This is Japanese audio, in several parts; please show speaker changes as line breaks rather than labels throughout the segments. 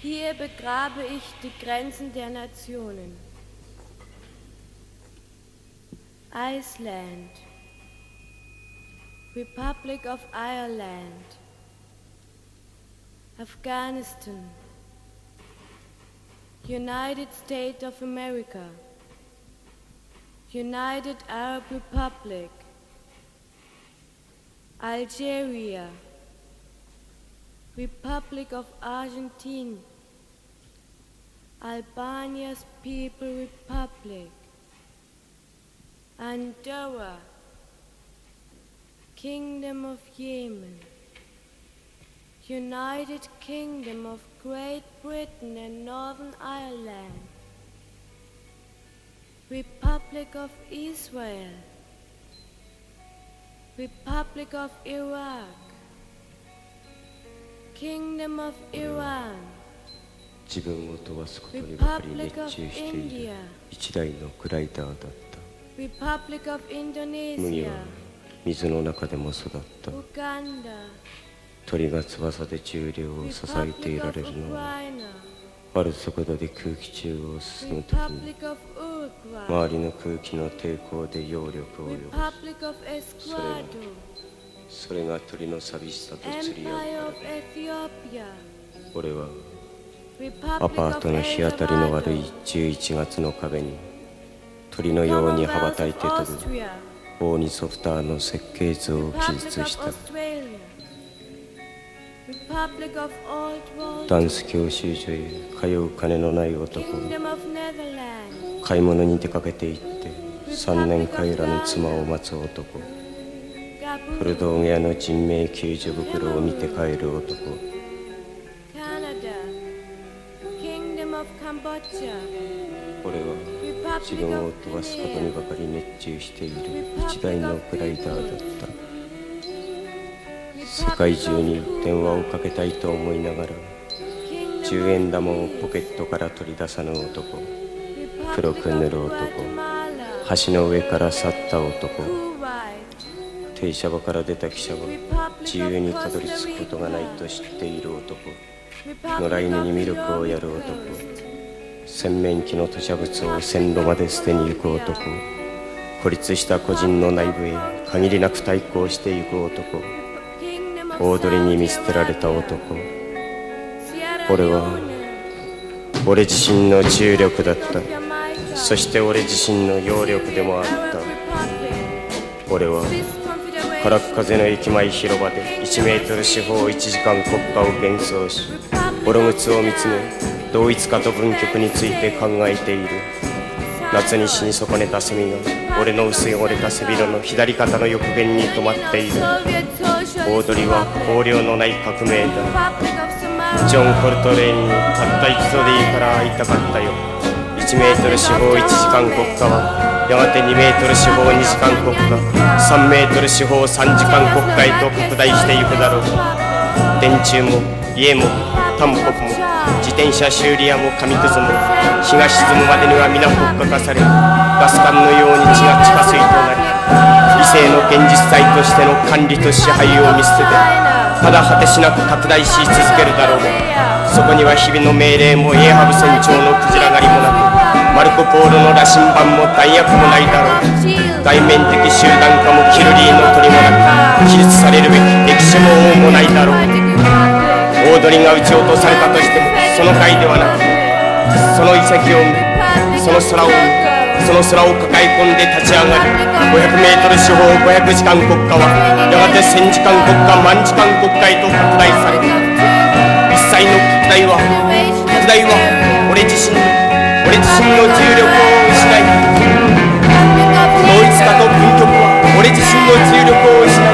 Hier begrabe ich die Grenzen der Nationen. Iceland, Republic of Ireland, Afghanistan, United States of America, United Arab Republic, Algeria, Republic of Argentina, Albania's People Republic, Andorra, Kingdom of Yemen, United Kingdom of Great Britain and Northern Ireland, Republic of Israel, Republic of Iraq, Kingdom of Iran,
自分を飛ばすことにばかり熱中している一台のグライダーだった。
Republic of
麦
Indonesia,
は水の中でも育った。
Uganda,
鳥が翼で重量を支えていられ
Republic
る
of
のは
Ukraine,
ある速度で空気中を進むときに
Republic of Uruguay,
周りの空気の抵抗で揚力を及ぼ
Republic of Ecuador,
す。それが鳥の寂しさと釣り合う
Empire
か
of Ethiopia,
ら。俺は
Republic
アパートの日当たりの悪い11月の壁に鳥のように羽ばたいて飛ぶオーニソフターの設計図を記述した。ダンス教習所へ通う金のない男、買い物に出かけていって3年帰らぬ妻を待つ男、古道具屋の人命救助袋を見て帰る男、俺は自分を飛ばすことにばかり熱中している一台のグライダーだった。世界中に電話をかけたいと思いながら10円玉をポケットから取り出さぬ男、黒く塗る男、橋の上から去った男、停車場から出た汽車は自由にたどり着くことがないと知っている男、野良犬にミルクをやる男、洗面器の吐砂物を線路まで捨てに行く男、孤立した個人の内部へ限りなく対抗していく男、大鳥に見捨てられた男。俺は俺自身の重力だった。そして俺自身の揚力でもあった。俺は空っ風の駅前広場で1メートル四方1時間国歌を幻想し、ボロ靴を見つめ同一化と分極について考えている。夏に死に損ねたセミが俺の薄い折れた背広の左肩の翼弦に止まっている。大鳥は香料のない革命だ。ジョン・コルトレーンにたった一度でいいから会いたかったよ。1メートル四方1時間国歌はやがて2メートル四方2時間国歌、3メートル四方3時間国歌へと拡大していくだろう。電柱も家もタンポポも自転車修理屋も紙くずも日が沈むまでには皆国家化され、ガス管のように血が地下水となり、理性の現実体としての管理と支配を見捨ててただ果てしなく拡大し続けるだろう。そこには日々の命令もエーハブ船長のクジラ狩りもなく、マルコ・ポーロの羅針盤も弾薬もないだろう。外面的集団化もキルリーの鳥もなく、記述されるべき歴史も王もないだろう。大鳥が撃ち落とされたとしてもその回ではなく、その遺跡を見、その空を見、その空を抱え込んで立ち上がる500メートル四方500時間国家はやがて1000時間国家万時間国家へと拡大される。一切の拡大は俺自身の重力を失い、同一化と分極は俺自身の重力を失い、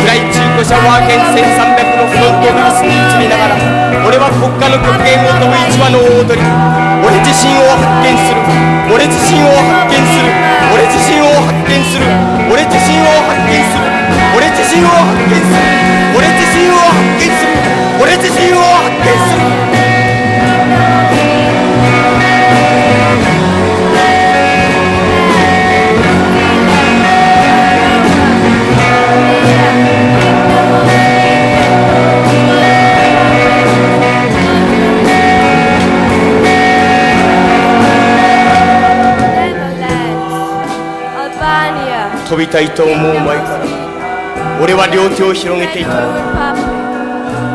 暗い中古車ワーゲン1300のフロントガラスに映りながら、俺は国家の極限を飛ぶ一羽の大鳥、俺自身を発見する、俺自身を発見する、俺自身を発見する、俺自身を発見する、俺自身を発見する、俺自身を発見する、俺自身を発見する。飛びたいと思う前から俺は両手を広げていたのだ。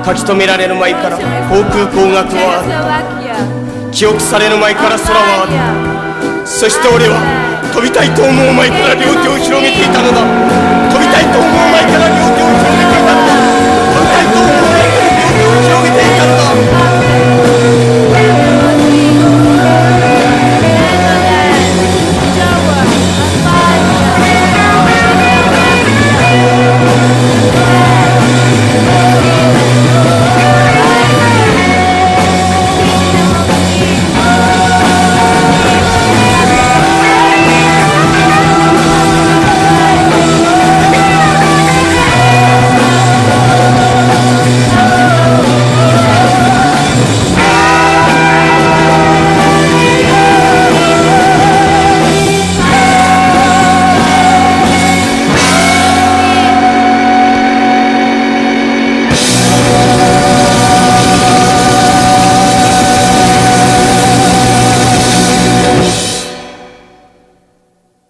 書き留められる前から航空工学はあった。記憶される前から空はあった。そして俺は飛びたいと思う前から両手を広げていたのだ。飛びたいと思う前から両手を広げていたのだ。